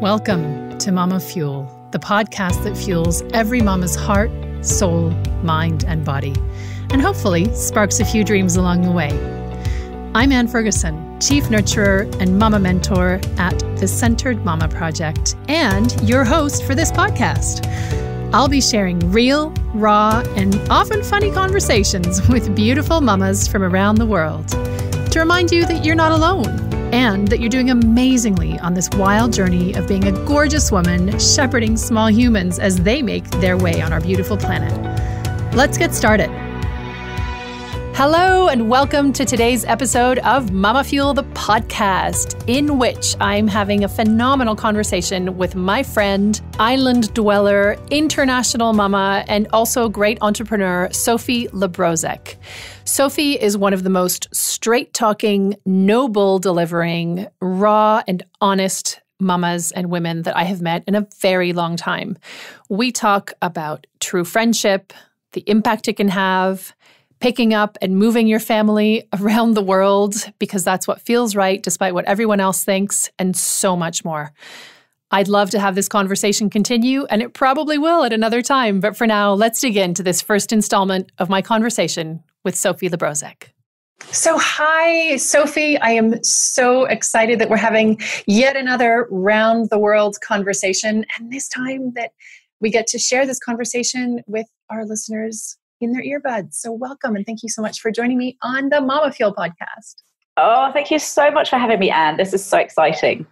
Welcome to MamaFuel, the podcast that fuels every mama's heart, soul, mind, and body, and hopefully sparks a few dreams along the way. I'm Anne Ferguson, Chief Nurturer and Mama Mentor at the Centered Mama Project, and your host for this podcast. I'll be sharing real, raw, and often funny conversations with beautiful mamas from around the world to remind you that you're not alone and that you're doing amazingly on this wild journey of being a gorgeous woman shepherding small humans as they make their way on our beautiful planet. Let's get started. Hello and welcome to today's episode of MamaFuel, the podcast, in which I'm having a phenomenal conversation with my friend, island dweller, international mama, and also great entrepreneur, Sophie Le Brozec. Sophie is one of the most straight-talking, no bull delivering, raw and honest mamas and women that I have met in a very long time. We talk about true friendship, the impact it can have, picking up and moving your family around the world because that's what feels right despite what everyone else thinks, and so much more. I'd love to have this conversation continue, and it probably will at another time. But for now, let's dig into this first installment of my conversation with Sophie Le Brozec. So hi, Sophie. I am so excited that we're having yet another round the world conversation, and this time that we get to share this conversation with our listeners in their earbuds. So welcome, and thank you so much for joining me on the MamaFuel podcast. Oh, thank you so much for having me, Anne. This is so exciting.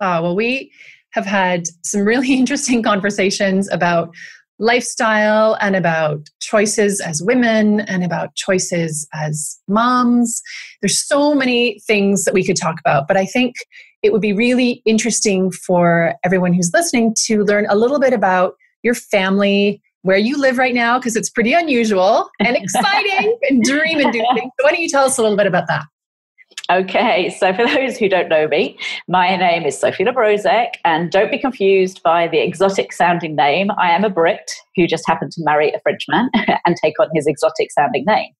Well, we have had some really interesting conversations about lifestyle and about choices as women and about choices as moms. There's so many things that we could talk about, but I think it would be really interesting for everyone who's listening to learn a little bit about your family, where you live right now, because it's pretty unusual and exciting and dream-inducing. So why don't you tell us a little bit about that? Okay, so for those who don't know me, my name is Sophie Le Brozec, and don't be confused by the exotic sounding name. I am a Brit who just happened to marry a Frenchman and take on his exotic sounding name.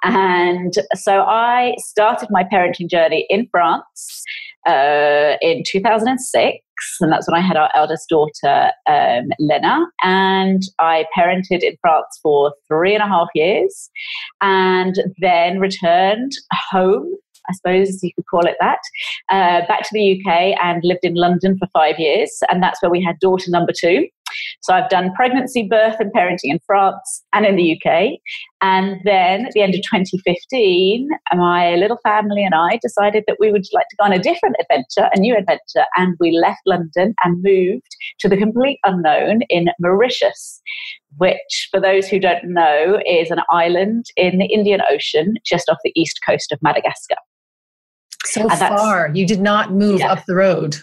And so I started my parenting journey in France in 2006. And that's when I had our eldest daughter, Lena. And I parented in France for 3.5 years and then returned home, I suppose you could call it that, back to the UK and lived in London for 5 years. And that's where we had daughter number 2. So I've done pregnancy, birth and parenting in France and in the UK. And then at the end of 2015, my little family and I decided that we would like to go on a different adventure, a new adventure. And we left London and moved to the complete unknown in Mauritius, which, for those who don't know, is an island in the Indian Ocean just off the east coast of Madagascar. So far, you did not move up the road.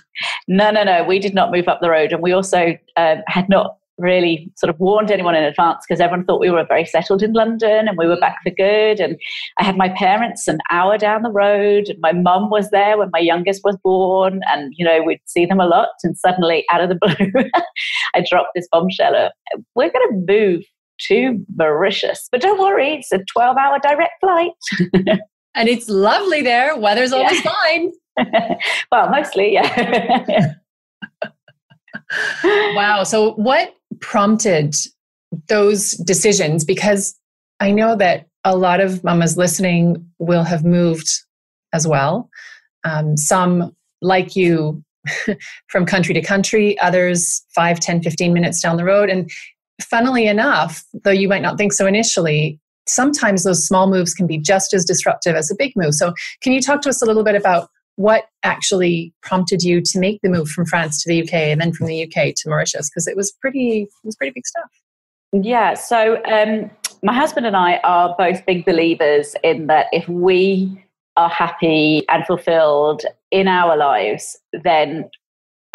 No. We did not move up the road. And we also had not really sort of warned anyone in advance because everyone thought we were very settled in London and we were back for good. And I had my parents an hour down the road, and my mum was there when my youngest was born. And, you know, we'd see them a lot. And suddenly, out of the blue, I dropped this bombshell. We're going to move to Mauritius. But don't worry, it's a 12-hour direct flight. And it's lovely there. Weather's always fine. Well, mostly, yeah. Wow. So what prompted those decisions? Because I know that a lot of mamas listening will have moved as well. Some, like you, from country to country, others 5, 10, 15 minutes down the road. And funnily enough, though you might not think so initially, sometimes those small moves can be just as disruptive as a big move. So can you talk to us a little bit about what actually prompted you to make the move from France to the UK and then from the UK to Mauritius? Because it was pretty big stuff. Yeah. So my husband and I are both big believers in that if we are happy and fulfilled in our lives, then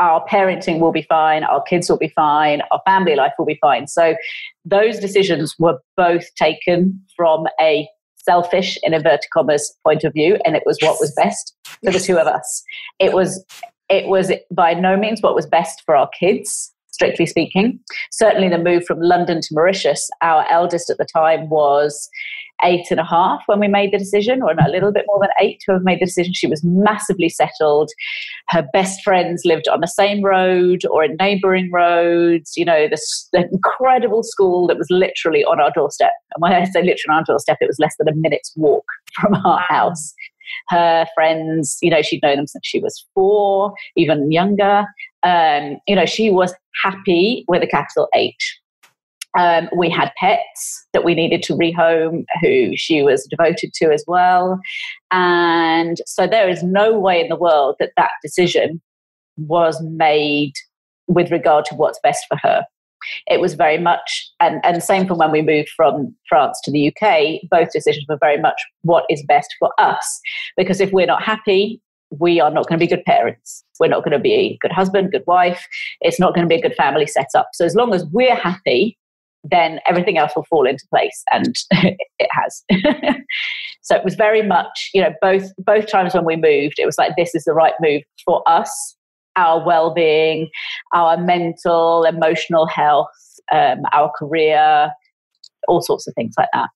our parenting will be fine, our kids will be fine, our family life will be fine. So those decisions were both taken from a selfish, in inverted commas, point of view, and it was what was best for the two of us. It was by no means what was best for our kids, strictly speaking. Certainly the move from London to Mauritius, our eldest at the time was 8.5 when we made the decision, or a little bit more than 8 to have made the decision. She was massively settled. Her best friends lived on the same road or in neighbouring roads. You know, the incredible school that was literally on our doorstep. And when I say literally on our doorstep, it was less than a minute's walk from our house. Her friends, you know, she'd known them since she was 4, even younger. You know, she was happy with a capital H. We had pets that we needed to rehome, who she was devoted to as well. And so there is no way in the world that that decision was made with regard to what's best for her. It was very much, and same from when we moved from France to the UK, both decisions were very much what is best for us. Because if we're not happy, we are not going to be good parents. We're not going to be a good husband, good wife. It's not going to be a good family setup. So as long as we're happy, then everything else will fall into place, and it has. So it was very much, you know, both times when we moved, it was like, this is the right move for us, our well-being, our mental, emotional health, our career, all sorts of things like that.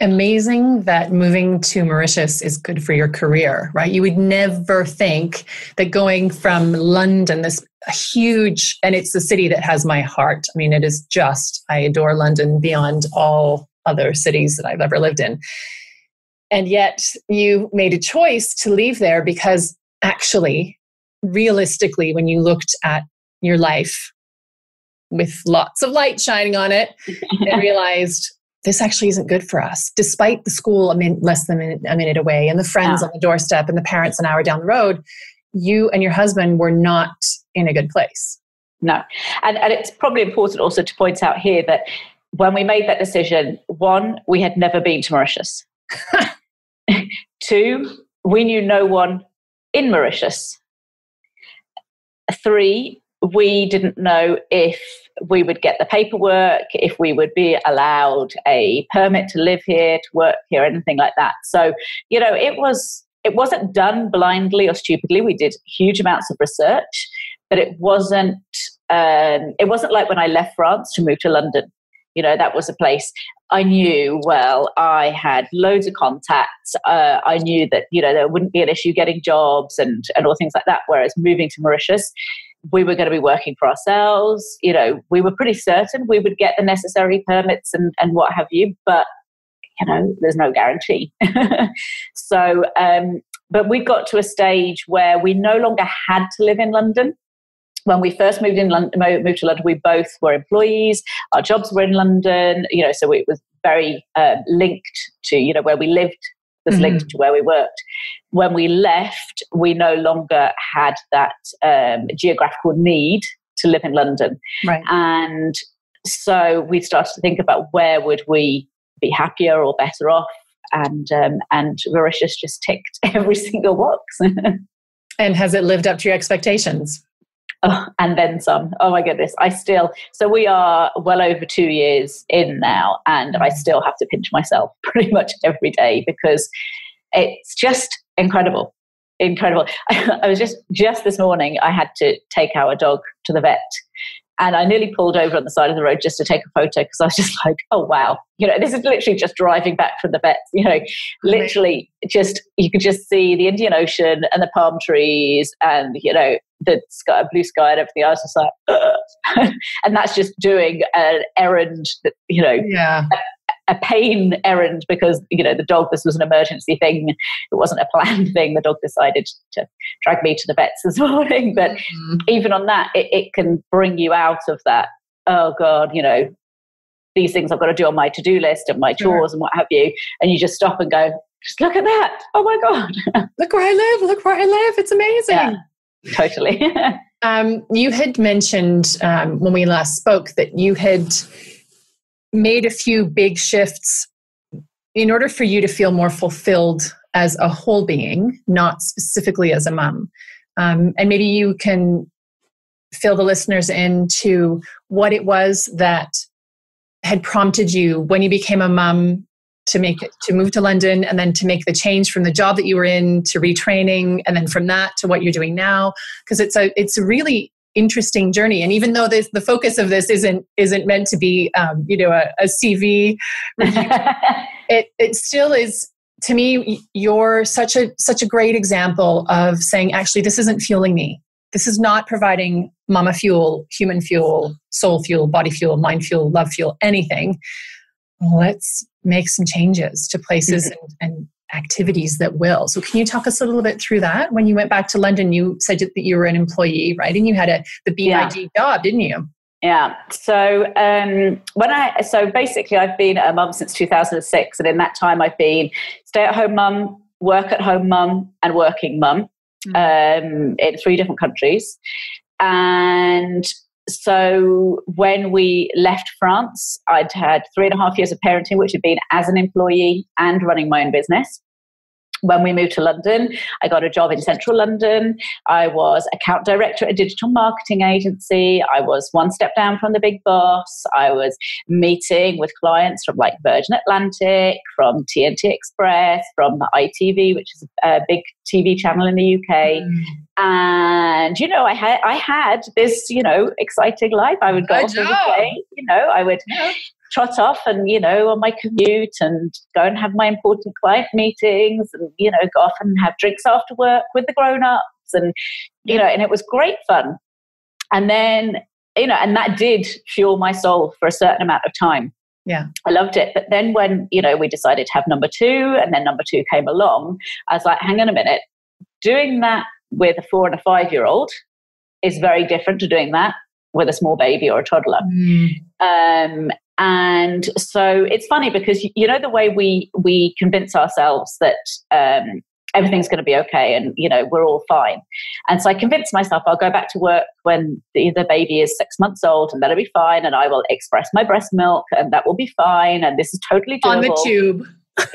Amazing that moving to Mauritius is good for your career, right? You would never think that going from London, this huge, and it's the city that has my heart. I mean, it is just, I adore London beyond all other cities that I've ever lived in. And yet you made a choice to leave there because actually, realistically, when you looked at your life with lots of light shining on it and realized, this actually isn't good for us, despite the school less than a minute away and the friends on the doorstep and the parents an hour down the road, you and your husband were not in a good place. No. And it's probably important also to point out here that when we made that decision, 1, we had never been to Mauritius. 2, we knew no one in Mauritius. 3, we didn't know if we would get the paperwork, if we would be allowed a permit to live here, to work here, anything like that. So, you know, it wasn't done blindly or stupidly. We did huge amounts of research, but it wasn't like when I left France to move to London. You know, that was a place I knew well. I had loads of contacts. I knew that, you know, there wouldn't be an issue getting jobs and all things like that. Whereas moving to Mauritius, we were going to be working for ourselves. You know, we were pretty certain we would get the necessary permits and what have you, but, you know, there's no guarantee. So, but we got to a stage where we no longer had to live in London. When we first moved to London, we both were employees. Our jobs were in London, you know, so it was very linked to, you know, where we lived was linked to where we worked. When we left, we no longer had that geographical need to live in London. Right. And so we started to think about where would we be happier or better off. And Mauritius just ticked every single box. And has it lived up to your expectations? Oh, and then some. Oh my goodness. So we are well over 2 years in now, and I still have to pinch myself pretty much every day because it's just incredible. Incredible. I was just this morning, I had to take our dog to the vet, and I nearly pulled over on the side of the road just to take a photo because I was just like, oh, wow. You know, this is literally just driving back from the vet, you know, literally just, you could just see the Indian Ocean and the palm trees and, you know, the sky, blue sky and everything. I was just like, and that's just doing an errand that, you know, a pain errand because, you know, the dog, this was an emergency thing. It wasn't a planned thing. The dog decided to drag me to the vets this morning. But even on that, it can bring you out of that, oh God, you know, these things I've got to do on my to-do list and my chores and what have you. And you just stop and go, just look at that. Oh my God. Look where I live. Look where I live. It's amazing. Yeah, totally. You had mentioned when we last spoke that you had made a few big shifts in order for you to feel more fulfilled as a whole being, not specifically as a mom. And maybe you can fill the listeners into what it was that had prompted you when you became a mom to move to London and then to make the change from the job that you were in to retraining and then from that to what you're doing now. Because it's a really interesting journey. And even though the focus of this isn't meant to be, a CV review, it still is. To me, you're such a great example of saying, actually, this isn't fueling me. This is not providing mama fuel, human fuel, soul fuel, body fuel, mind fuel, love fuel, anything. Let's make some changes to places and activities that will. So can you talk us a little bit through that? When you went back to London, you said that you were an employee, right? And you had the BID job, didn't you? Yeah. So basically I've been a mum since 2006. And in that time I've been stay-at-home mum, work-at-home mum, and working mum in 3 different countries. And so when we left France, I'd had 3.5 years of parenting, which had been as an employee and running my own business. When we moved to London, I got a job in central London. I was account director at a digital marketing agency. I was one step down from the big boss. I was meeting with clients from like Virgin Atlantic, from TNT Express, from the ITV, which is a big TV channel in the UK. And, I had this, exciting life. I would go off every day, I would trot off and, on my commute and go and have my important client meetings and, go off and have drinks after work with the grown-ups and, and it was great fun. And then, and that did fuel my soul for a certain amount of time. Yeah. I loved it. But then when, we decided to have number 2 and then number 2 came along, I was like, hang on a minute, doing that with a 4 and a 5-year-old is very different to doing that with a small baby or a toddler. And so it's funny because, the way we convince ourselves that everything's going to be okay and, we're all fine. And so I convinced myself I'll go back to work when the baby is 6 months old and that'll be fine. And I will express my breast milk and that will be fine. And this is totally doable. On the tube.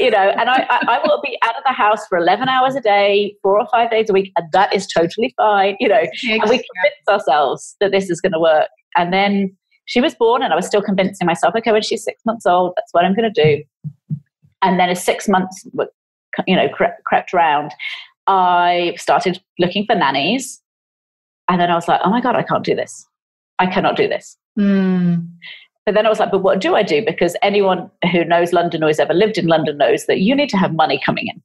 And I will be out of the house for 11 hours a day, 4 or 5 days a week. And that is totally fine, and we convince ourselves that this is going to work. And then she was born and I was still convincing myself, okay, when she's 6 months old, that's what I'm going to do. And then as 6 months, crept around, I started looking for nannies. And then I was like, oh my God, I can't do this. I cannot do this. But then I was like, but what do I do? Because anyone who knows London or has ever lived in London knows that you need to have money coming in.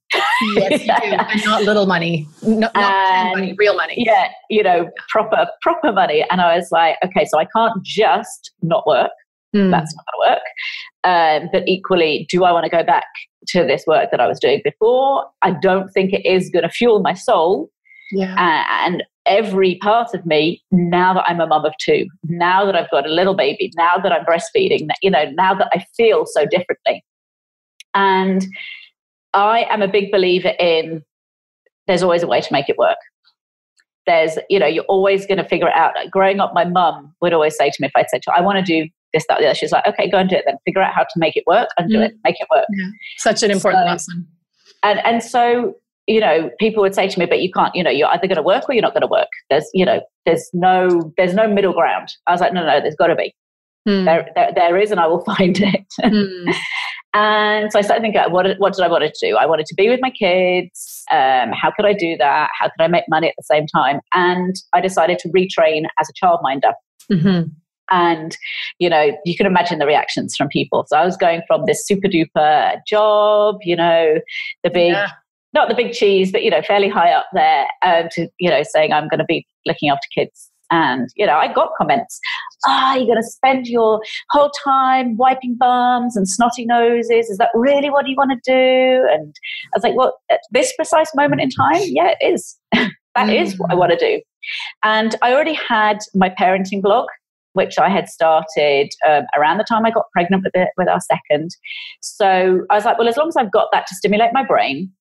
Yes, you do. And not little money. Not money, real money. Yeah, proper money. And I was like, okay, so I can't just not work. That's not going to work. But equally, do I want to go back to this work that I was doing before? I don't think it is going to fuel my soul. Yeah. And every part of me, now that I'm a mum of 2, now that I've got a little baby, now that I'm breastfeeding, now that I feel so differently. And I am a big believer in there's always a way to make it work. There's, you're always going to figure it out. Like growing up, my mum would always say to me, if I'd say to her, I want to do this, that, the other, she's like, okay, go and do it then. Figure out how to make it work and do it. Make it work. Yeah. Such an important lesson. And so, people would say to me, but you can't, you're either going to work or you're not going to work. There's no middle ground. I was like, no, there's got to be. There is, and I will find it. And so I started thinking, what did I want to do? I wanted to be with my kids. How could I do that? How could I make money at the same time? And I decided to retrain as a childminder. And, you can imagine the reactions from people. So I was going from this super duper job, the big, not the big cheese, but, fairly high up there, to, saying I'm going to be looking after kids. And, I got comments, you're going to spend your whole time wiping bums and snotty noses. Is that really what you want to do? And I was like, well, at this precise moment in time, yeah, it is. That is what I want to do. And I already had my parenting blog, which I had started around the time I got pregnant with our second. So I was like, well, as long as I've got that to stimulate my brain,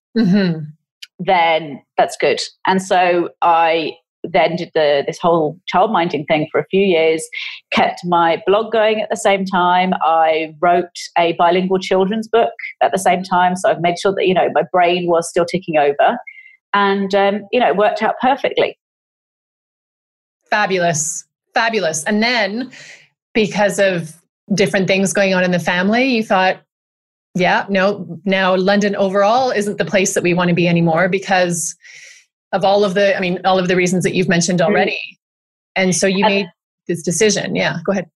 then that's good. And so I then did this whole childminding thing for a few years, kept my blog going at the same time. I wrote a bilingual children's book at the same time. So I've made sure that, my brain was still ticking over and, it worked out perfectly. Fabulous. And then because of different things going on in the family, you thought, now London overall isn't the place that we want to be anymore because of all of the reasons that you've mentioned already. And so you made this decision. Yeah, go ahead.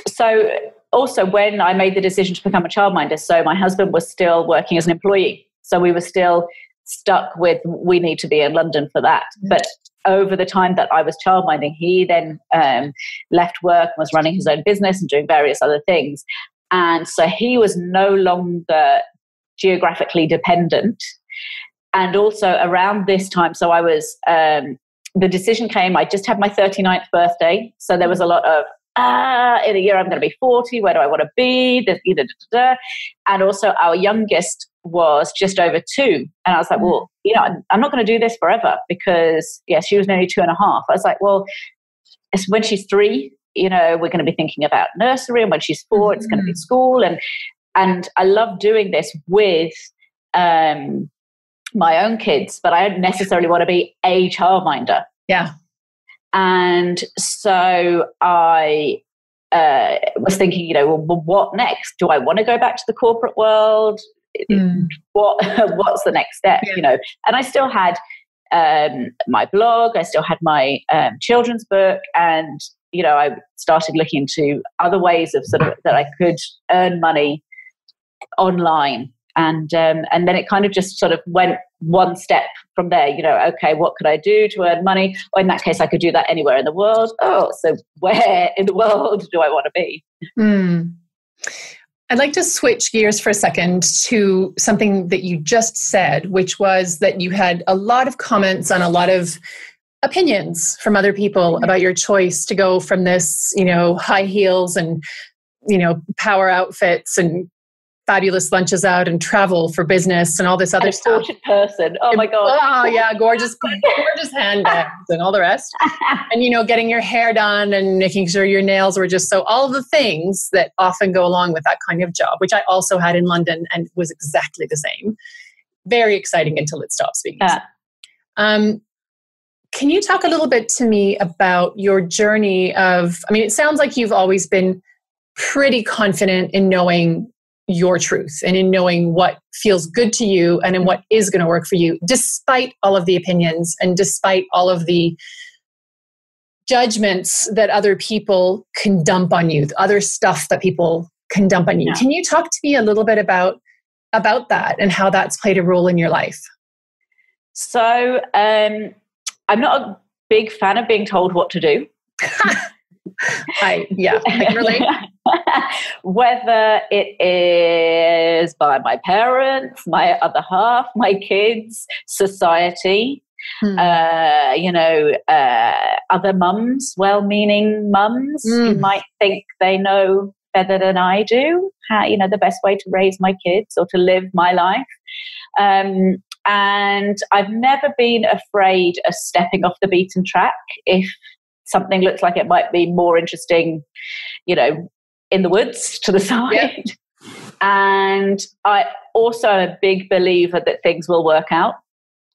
So also when I made the decision to become a childminder, so my husband was still working as an employee. So we were still stuck with, we need to be in London for that. But over the time that I was childminding, he then left work, was running his own business and doing various other things. And so he was no longer geographically dependent. And also around this time, so I was, the decision came, I just had my 39th birthday. So there was a lot of, in a year I'm going to be 40, where do I want to be? And also our youngest was just over 2. And I was like, well, I'm not going to do this forever, because she was nearly 2.5. I was like, well, it's when she's 3, we're going to be thinking about nursery, and when she's 4, it's going to be school. And I love doing this with my own kids, but I don't necessarily want to be a childminder. Yeah. And so I was thinking, well, what next? Do I want to go back to the corporate world? What's the next step? And I still had my blog, I still had my children's book, and I started looking into other ways of sort of that I could earn money online. And then it kind of just sort of went one step from there. Okay, what could I do to earn money? Or in that case, I could do that anywhere in the world. Oh, so where in the world do I want to be? I'd like to switch gears for a second to something that you just said, which was that you had a lot of comments on a lot of opinions from other people about your choice to go from this, high heels and, power outfits and fabulous lunches out and travel for business and all this other stuff. Gorgeous person. Oh my God. Oh yeah, gorgeous handbags and all the rest. And getting your hair done and making sure your nails were just so, all the things that often go along with that kind of job, which I also had in London and was exactly the same. Very exciting until it stops being. Can you talk a little bit to me about your journey of, it sounds like you've always been pretty confident in knowing your truth and in knowing what feels good to you and in what is going to work for you, despite all of the opinions and despite all of the judgments that other people can dump on you, the other stuff that people can dump on you. Can you talk to me a little bit about that and how that's played a role in your life? So I'm not a big fan of being told what to do. I can relate. Whether it is by my parents, my other half, my kids, society, other mums, well-meaning mums who might think they know better than I do, how, the best way to raise my kids or to live my life. And I've never been afraid of stepping off the beaten track if something looks like it might be more interesting, in the woods to the side. Yep. And I also am a big believer that things will work out.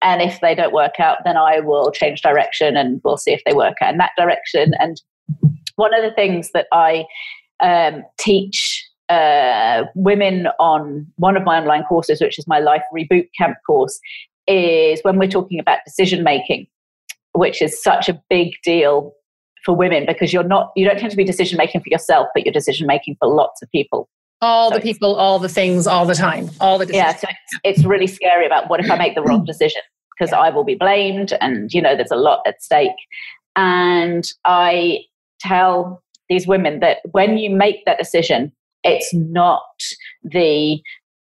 And if they don't work out, then I will change direction and we'll see if they work out in that direction. And one of the things that I teach women on one of my online courses, which is my Life Reboot Camp course, is when we're talking about decision making, which is such a big deal for women, because you don't tend to be decision making for yourself, but you're decision making for lots of people. All the people, all the things, all the time, all the decisions. Yeah, so it's really scary about what if I make the wrong decision, because I will be blamed, and there's a lot at stake. And I tell these women that when you make that decision, it's not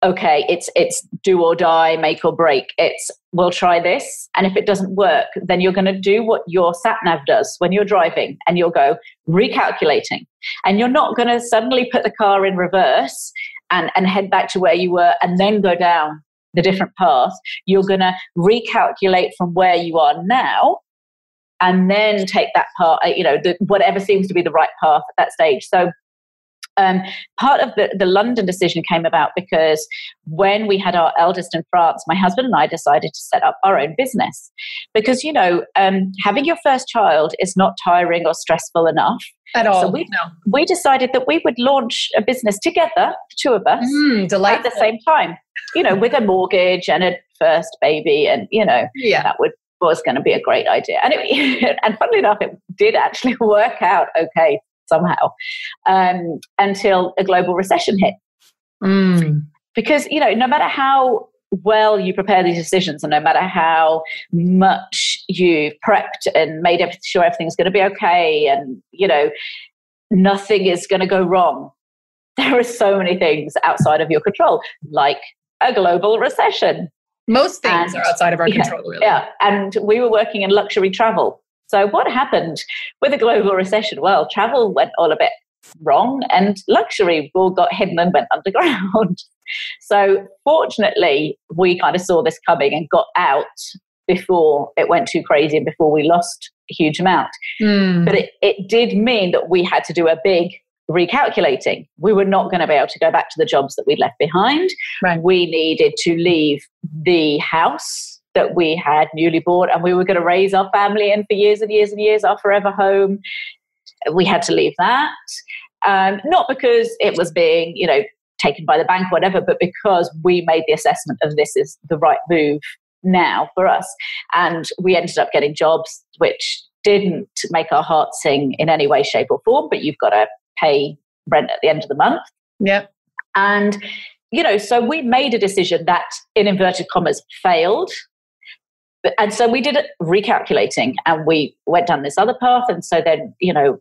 it's do or die, make or break. It's, we'll try this. And if it doesn't work, then you're going to do what your sat-nav does when you're driving, and you'll go recalculating. And you're not going to suddenly put the car in reverse and head back to where you were and then go down the different path. You're going to recalculate from where you are now and then take that path, whatever seems to be the right path at that stage. So part of the London decision came about because when we had our eldest in France, my husband and I decided to set up our own business because, having your first child is not tiring or stressful enough. At all. So we decided that we would launch a business together, the two of us, at the same time, with a mortgage and a first baby. And, that would was going to be a great idea. And funnily enough, it did actually work out okay somehow, until a global recession hit. Because, no matter how well you prepare these decisions, and no matter how much you've prepped and made sure everything's going to be okay, and, nothing is going to go wrong, there are so many things outside of your control, like a global recession. Most things are outside of our control, really. Yeah, and we were working in luxury travel. So what happened with the global recession? Well, travel went all a bit wrong, and luxury all got hidden and went underground. So fortunately, we kind of saw this coming and got out before it went too crazy and before we lost a huge amount. But it did mean that we had to do a big recalculating. We were not going to be able to go back to the jobs that we'd left behind. Right. We needed to leave the house that we had newly bought, and we were going to raise our family in for years and years and years, our forever home. We had to leave that. Not because it was being, taken by the bank or whatever, but because we made the assessment of this is the right move now for us. And we ended up getting jobs which didn't make our hearts sing in any way, shape or form, but you've got to pay rent at the end of the month. Yep. And, so we made a decision that, in inverted commas, failed. And so we did it recalculating, and we went down this other path. And so then,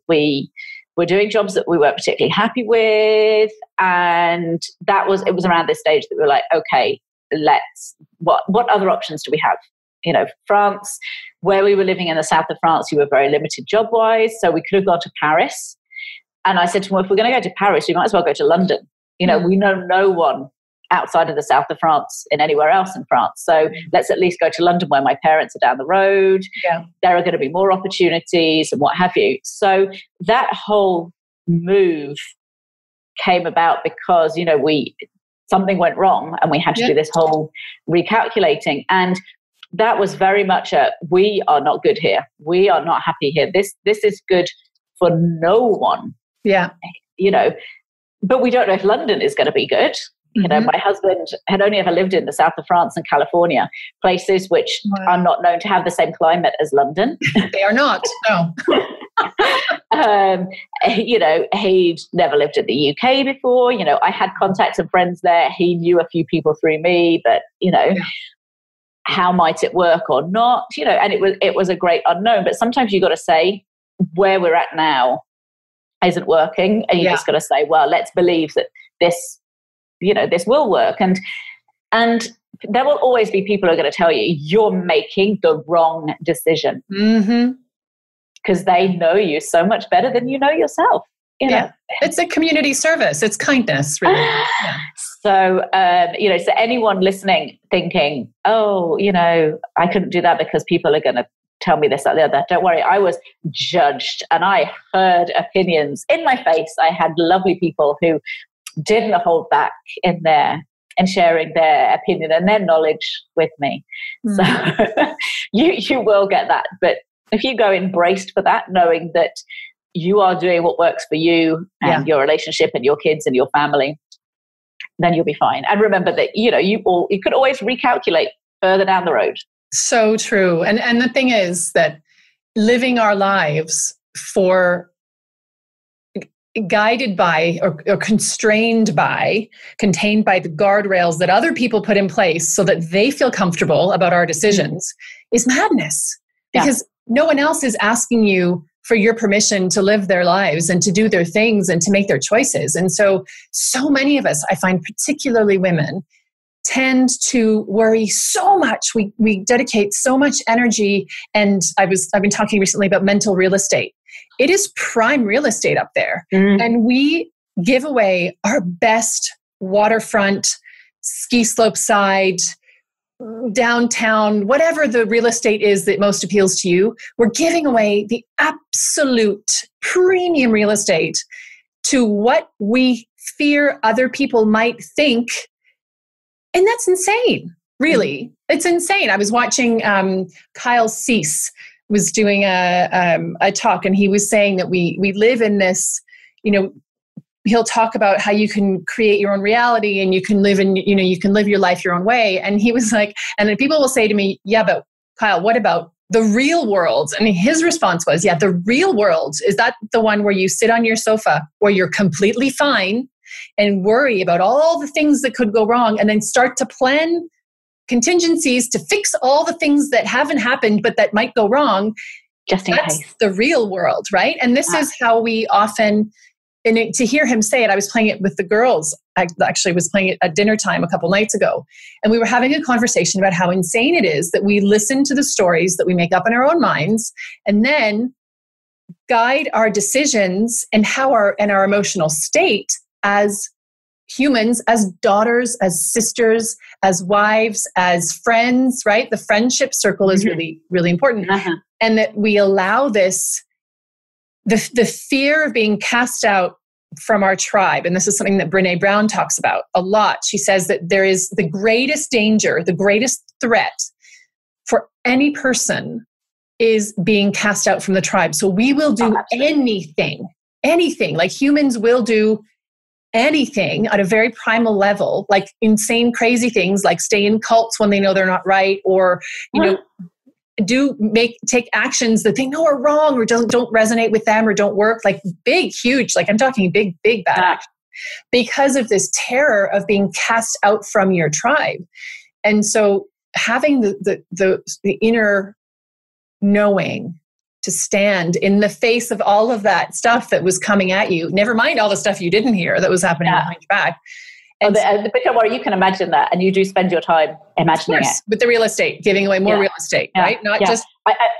we were doing jobs that we weren't particularly happy with. And it was around this stage that we were like, okay, what other options do we have? France, where we were living in the south of France, you were very limited job-wise. So we could have gone to Paris. And I said to him, well, if we're going to go to Paris, we might as well go to London. We know no one outside of the south of France in anywhere else in France. So let's at least go to London, where my parents are down the road. Yeah. There are going to be more opportunities and what have you. So that whole move came about because, something went wrong and we had to do this whole recalculating. And that was very much we are not good here. We are not happy here. This is good for no one. Yeah. But we don't know if London is going to be good. My husband had only ever lived in the south of France and California, places which are not known to have the same climate as London. They are not, no. He'd never lived in the UK before. I had contacts and friends there. He knew a few people through me, but, how might it work or not? And it was a great unknown. But sometimes you've got to say where we're at now isn't working. And you just got to say, well, let's believe that this will work. And there will always be people who are going to tell you you're making the wrong decision. Because they know you so much better than you know yourself. It's a community service. It's kindness, really. So, so anyone listening thinking, oh, I couldn't do that because people are going to tell me this, that, the other. Don't worry. I was judged and I heard opinions in my face. I had lovely people who didn't hold back in sharing their opinion and their knowledge with me. So you will get that. But if you go embraced for that, knowing that you are doing what works for you and your relationship and your kids and your family, then you'll be fine. And remember that, you could always recalculate further down the road. So true. And the thing is that living our lives guided by or contained by the guardrails that other people put in place so that they feel comfortable about our decisions is madness. Because no one else is asking you for your permission to live their lives and to do their things and to make their choices. And so many of us, I find particularly women, tend to worry so much. We dedicate so much energy. And I've been talking recently about mental real estate. It is prime real estate up there. And we give away our best waterfront, ski slope side, downtown, whatever the real estate is that most appeals to you. We're giving away the absolute premium real estate to what we fear other people might think. And that's insane, really. It's insane. I was watching Kyle Cease was doing a talk, and he was saying that we live in this, he'll talk about how you can create your own reality and you can live in, you can live your life your own way. And he was like, and then people will say to me, yeah, but Kyle, what about the real world? And his response was, yeah, the real world, is that the one where you sit on your sofa, where you're completely fine and worry about all the things that could go wrong, and then start to plan contingencies to fix all the things that haven't happened but that might go wrong. Just in That's case. the real world, right? And this is how we often, and to hear him say it, I was playing it with the girls. I actually was playing it at dinner time a couple nights ago. And we were having a conversation about how insane it is that we listen to the stories that we make up in our own minds and then guide our decisions and our emotional state as humans, as daughters, as sisters, as wives, as friends, right? The friendship circle is really, really important. And that we allow this, the fear of being cast out from our tribe. And this is something that Brené Brown talks about a lot. She says that there is the greatest danger, the greatest threat for any person is being cast out from the tribe. So we will do anything, like humans will do anything at a very primal level, like insane, crazy things, like stay in cults when they know they're not right, or, you know, take actions that they know are wrong or don't resonate with them or don't work, like big, huge, like I'm talking big bad action, because of this terror of being cast out from your tribe. And so having the inner knowing to stand in the face of all of that stuff that was coming at you, never mind all the stuff you didn't hear that was happening behind your back. And but don't worry, you can imagine that, and you do spend your time imagining it. With the real estate, giving away more real estate, right? Not just...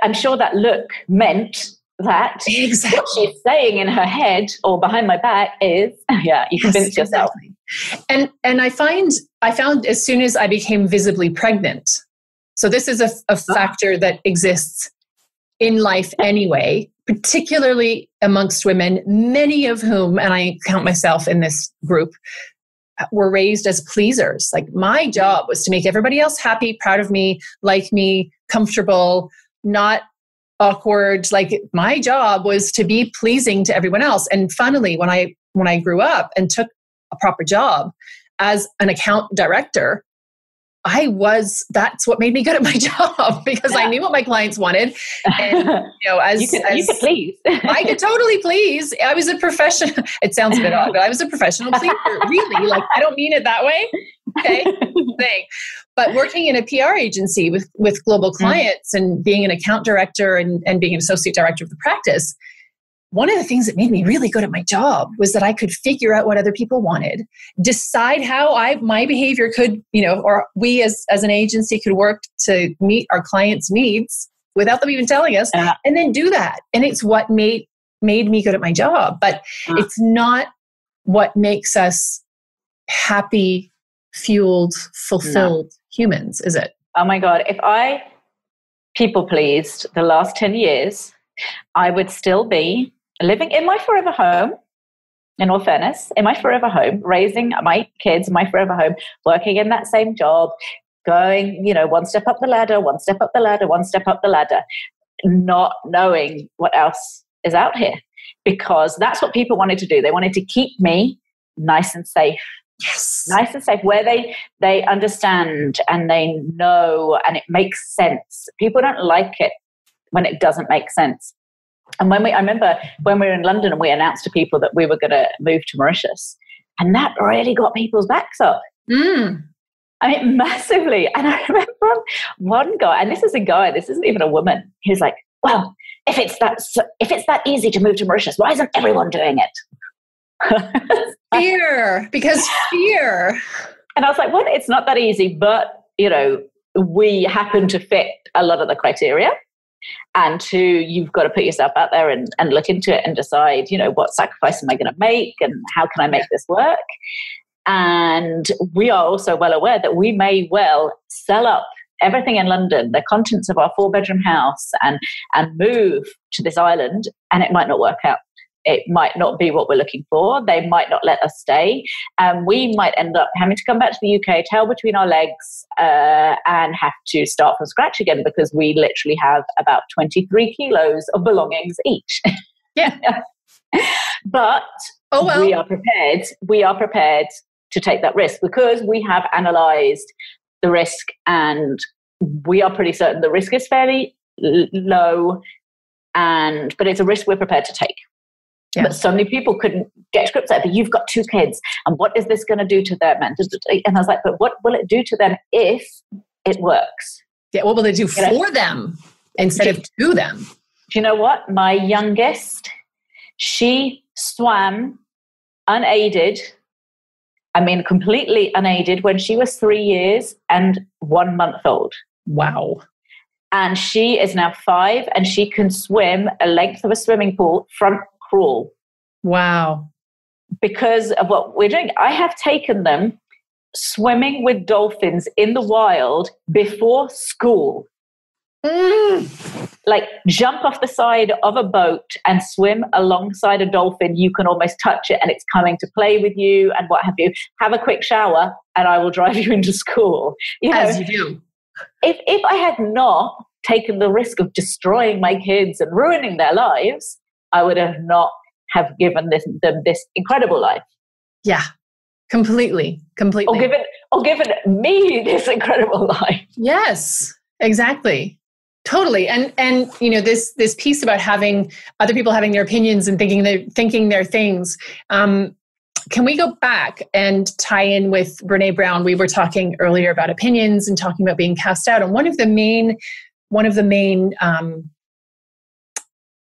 I'm sure that look meant that exactly what she's saying in her head or behind my back is, you convince yourself. Exactly. And I found as soon as I became visibly pregnant, so this is a factor that exists in life anyway, particularly amongst women, many of whom, and I count myself in this group, were raised as pleasers. Like my job was to make everybody else happy, proud of me, like me, comfortable, not awkward. Like my job was to be pleasing to everyone else. And finally, when I grew up and took a proper job as an account director, that's what made me good at my job, because I knew what my clients wanted. And, you know, you could please. I could totally please. I was a professional. It sounds a bit odd, but I was a professional pleaser. Really, like I don't mean it that way. Okay. But working in a PR agency with global clients and being an account director and being an associate director of the practice, one of the things that made me really good at my job was that I could figure out what other people wanted, decide how my behavior could, you know, or we as an agency could work to meet our clients' needs without them even telling us, and then do that. And it's what made me good at my job. But it's not what makes us happy, fueled, fulfilled humans, is it? Oh my God. If I people pleased the last 10 years, I would still be living in my forever home, in all fairness, in my forever home, raising my kids in my forever home, working in that same job, going, you know, one step up the ladder, one step up the ladder, one step up the ladder, not knowing what else is out here. Because that's what people wanted to do. They wanted to keep me nice and safe. Yes. Nice and safe, where they understand and they know and it makes sense. People don't like it when it doesn't make sense. And I remember when we were in London and we announced to people that we were going to move to Mauritius, and that really got people's backs up. I mean, massively. And I remember one guy, and this is a guy, this isn't even a woman. He was like, well, if it's that easy to move to Mauritius, why isn't everyone doing it? Fear. And I was like, well, it's not that easy, but, you know, we happen to fit a lot of the criteria. And two, you've got to put yourself out there and look into it and decide, you know, what sacrifice am I going to make and how can I make this work? And we are also well aware that we may well sell up everything in London, the contents of our 4-bedroom house, and move to this island, and it might not work out. It might not be what we're looking for. They might not let us stay. And we might end up having to come back to the UK, tail between our legs, and have to start from scratch again, because we literally have about 23 kilos of belongings each. Yeah. But we are prepared. We are prepared to take that risk because we have analysed the risk and we are pretty certain the risk is fairly low, but it's a risk we're prepared to take. Yeah. But so many people couldn't get to grips with it. But you've got 2 kids, and what is this going to do to them? And I was like, but what will it do to them if it works? Yeah, what will it do for them instead of to them? Do you know what? My youngest, she swam unaided. I mean, completely unaided when she was 3 years and 1 month old. Wow. And she is now 5, and she can swim a length of a swimming pool, front crawl. Wow. Because of what we're doing. I have taken them swimming with dolphins in the wild before school. Like, jump off the side of a boat and swim alongside a dolphin. You can almost touch it and it's coming to play with you and what have you. Have a quick shower and I will drive you into school. As you do. If I had not taken the risk of destroying my kids and ruining their lives, I would have not have given them this incredible life. Yeah, completely. Or given me this incredible life. Yes, exactly. Totally. And this piece about having other people having their opinions and thinking their things. Can we go back and tie in with Brene Brown? We were talking earlier about opinions and talking about being cast out. And one of the main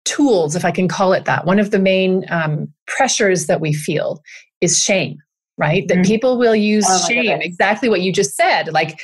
tools, if I can call it that, one of the main pressures that we feel is shame, right? That people will use shame, exactly what you just said. Like,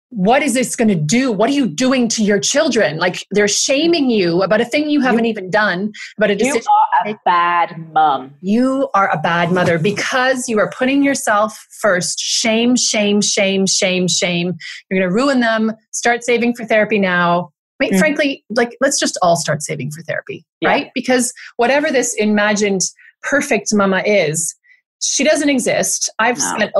what is this going to do? What are you doing to your children? Like, they're shaming you about a thing you haven't even done, about a decision. You are a bad mom. You are a bad mother because you are putting yourself first. Shame, shame, shame, shame, shame. You're going to ruin them. Start saving for therapy now. I mean, frankly, like, let's just all start saving for therapy, right? Because whatever this imagined perfect mama is, she doesn't exist. I've spent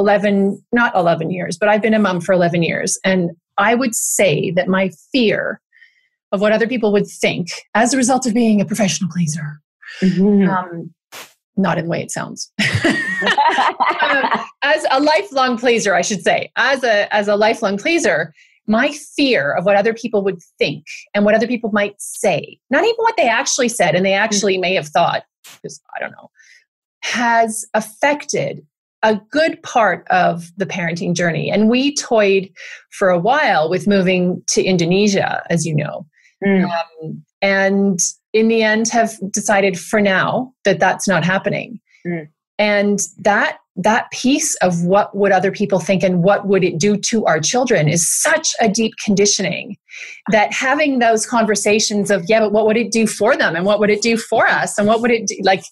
not 11 years, but I've been a mom for 11 years. And I would say that my fear of what other people would think as a result of being a professional pleaser, not in the way it sounds, as a lifelong pleaser, I should say, as a lifelong pleaser, my fear of what other people would think and what other people might say, not even what they actually said, and they actually may have thought, because I don't know, has affected a good part of the parenting journey. And we toyed for a while with moving to Indonesia, as you know. And in the end have decided for now that that's not happening. And that piece of what would other people think and what would it do to our children is such a deep conditioning that having those conversations of, but what would it do for them? And what would it do for us? And what would it do? Like,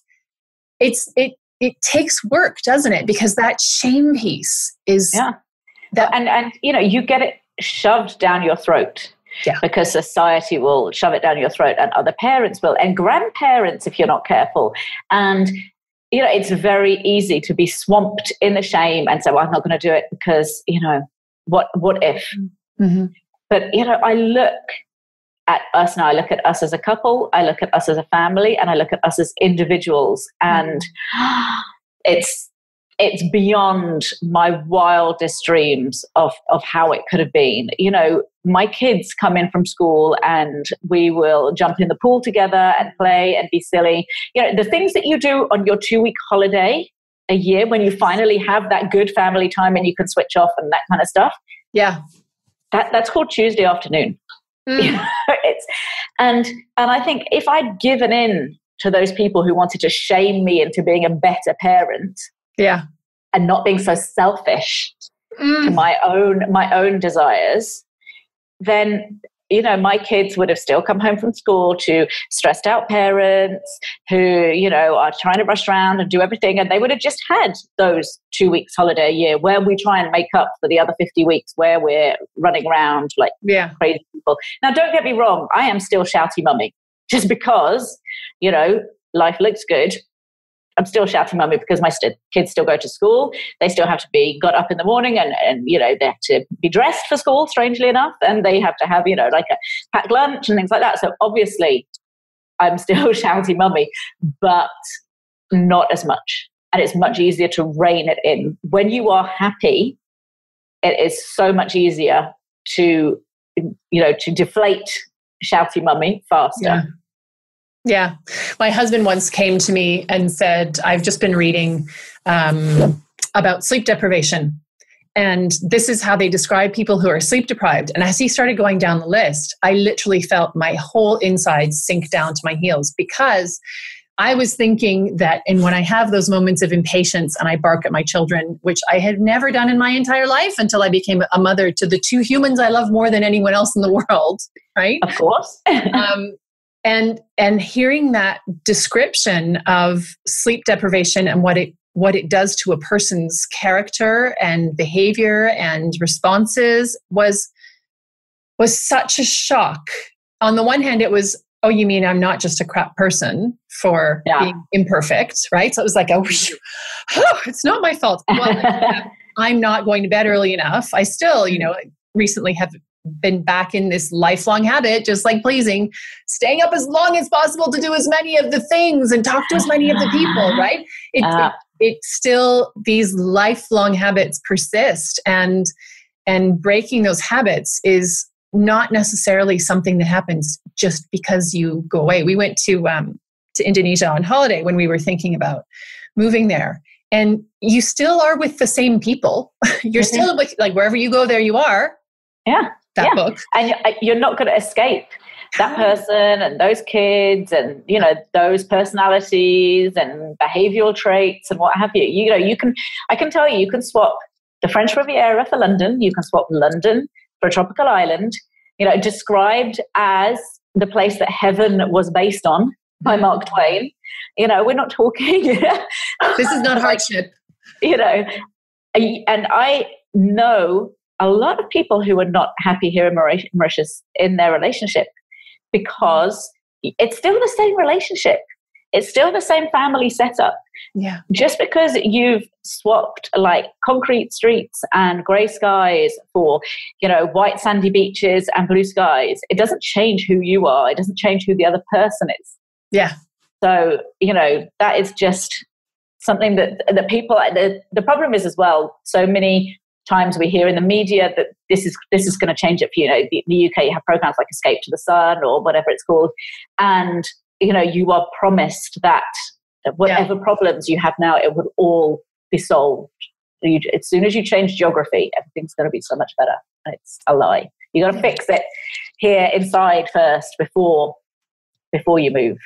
it takes work, doesn't it? Because that shame piece is and you get it shoved down your throat. Yeah. Because society will shove it down your throat, and other parents will, and grandparents if you're not careful. And it's very easy to be swamped in the shame and say, well, I'm not going to do it because, what if? But, I look at us now. I look at us as a couple, I look at us as a family, and I look at us as individuals. And it's beyond my wildest dreams of how it could have been. My kids come in from school and we will jump in the pool together and play and be silly. The things that you do on your 2-week holiday a year when you finally have that good family time and you can switch off and that kind of stuff. Yeah. That's called Tuesday afternoon. And I think if I'd given in to those people who wanted to shame me into being a better parent, and not being so selfish to my own desires, then my kids would have still come home from school to stressed out parents who are trying to rush around and do everything, and they would have just had those 2 weeks holiday a year where we try and make up for the other 50 weeks where we're running around like crazy people. Now, don't get me wrong, I am still shouty mummy. Just because life looks good, I'm still shouty mummy because my kids still go to school. They still have to be got up in the morning and they have to be dressed for school, strangely enough, and they have to have like a packed lunch and things like that. So obviously I'm still shouty mummy, but not as much. And it's much easier to rein it in. When you are happy, it is so much easier to to deflate shouty mummy faster. Yeah. My husband once came to me and said, I've just been reading about sleep deprivation. And this is how they describe people who are sleep deprived. And as he started going down the list, I literally felt my whole insides sink down to my heels, because I was thinking that, and when I have those moments of impatience and I bark at my children, which I had never done in my entire life until I became a mother to the two humans I love more than anyone else in the world, right? Of course. And hearing that description of sleep deprivation and what it does to a person's character and behavior and responses was such a shock. On the one hand, it was, oh, you mean I'm not just a crap person for being imperfect, right? So it was like, it's not my fault. Well, I'm not going to bed early enough. I still, recently have been back in this lifelong habit, just like pleasing, staying up as long as possible to do as many of the things and talk to as many of the people, right? It's still, these lifelong habits persist, and breaking those habits is not necessarily something that happens just because you go away. We went to Indonesia on holiday when we were thinking about moving there, and you still are with the same people. You're still with, like, wherever you go, there you are. Yeah. That book. And you're not going to escape that person and those kids and, those personalities and behavioral traits and what have you. I can tell you can swap the French Riviera for London. You can swap London for a tropical island, described as the place that heaven was based on by Mark Twain. We're not talking. This is not hardship. And I know a lot of people who are not happy here in Mauritius in their relationship, because it's still the same relationship. It's still the same family setup. Yeah. Just because you've swapped like concrete streets and grey skies for, white sandy beaches and blue skies, it doesn't change who you are. It doesn't change who the other person is. Yeah. So, that is just something that people, the problem is as well, so many times we hear in the media that this is going to change it for the UK. You have programs like Escape to the Sun or whatever it's called, and you are promised that whatever problems you have now, it will all be solved. As soon as you change geography, everything's going to be so much better. It's a lie. You got to fix it here inside first before you move.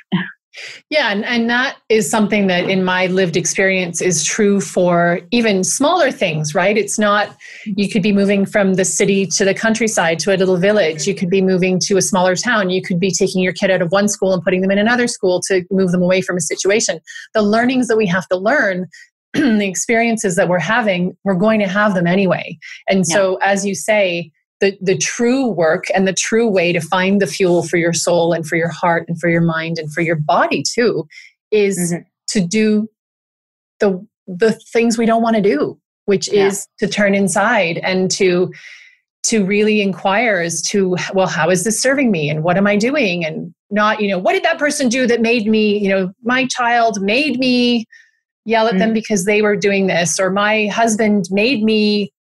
Yeah, and that is something that in my lived experience is true for even smaller things, right? It's not, you could be moving from the city to the countryside to a little village. You could be moving to a smaller town. You could be taking your kid out of one school and putting them in another school to move them away from a situation. The learnings that we have to learn, the experiences that we're having, we're going to have them anyway. And so, as you say, the true work and the true way to find the fuel for your soul and for your heart and for your mind and for your body too is to do the things we don't want to do, which is to turn inside and to really inquire as to, well, how is this serving me and what am I doing? And not, what did that person do that made me, my child made me yell at them because they were doing this, or my husband made me